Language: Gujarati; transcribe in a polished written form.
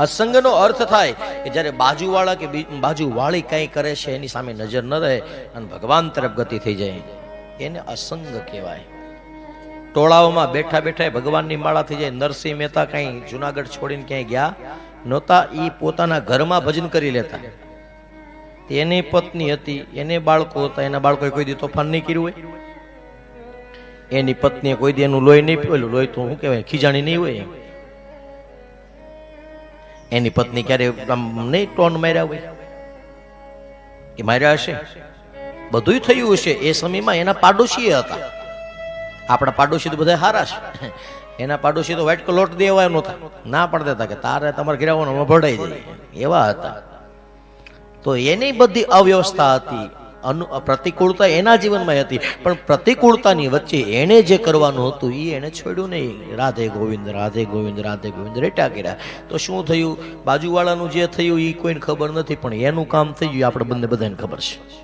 અસંગનો અર્થ થાય કે જ્યારે બાજુવાળા કે બાજુવાળી કંઈ કરે છે એની સામે નજર ન રહે અને ભગવાન તરફ ગતિ થઈ જાય એને અસંગ કહેવાય. ટોળાઓમાં બેઠા બેઠા ભગવાનની માળા થઈ જાય. નરસિંહ મહેતા કંઈ જુનાગઢ છોડીને ક્યાંય ગયા નહોતા. એ પોતાના ઘરમાં ભજન કરી લેતા. એની પત્ની હતી, એને બાળકો હતા. એના બાળકોએ કોઈ દી તોફાન નહીં કર્યું હોય. એની પત્નીએ કોઈ દી એનું લોહી નહીં પીવેલું. લોહી તો શું કહેવાય, ખીજાણી નહીં હોય. એની પત્ની ક્યારે નહીં ટોન માર્યા હોય, એ માર્યા હશે, બધું થયું હશે. એ સમયમાં એના પાડોશી હતા. આપણા પાડોશી તો બધા હારા છે. એના પાડોશી તો વાઇટ કલોટ દેવા નહોતા, ના પડતા દેતા કે તારે તમારે ઘરે આવવાનું ભળાઈ જાય, એવા હતા. તો એની બધી અવ્યવસ્થા હતી, પ્રતિકૂળતા એના જીવનમાં હતી. પણ પ્રતિકૂળતાની વચ્ચે એને જે કરવાનું હતું એ એને છોડ્યું નહીં. રાધે ગોવિંદ રાધે ગોવિંદ રાધે ગોવિંદ રેટા કર્યા. તો શું થયું, બાજુવાળાનું જે થયું એ કોઈને ખબર નથી, પણ એનું કામ થઈ ગયું આપણે બંને બધાને ખબર છે.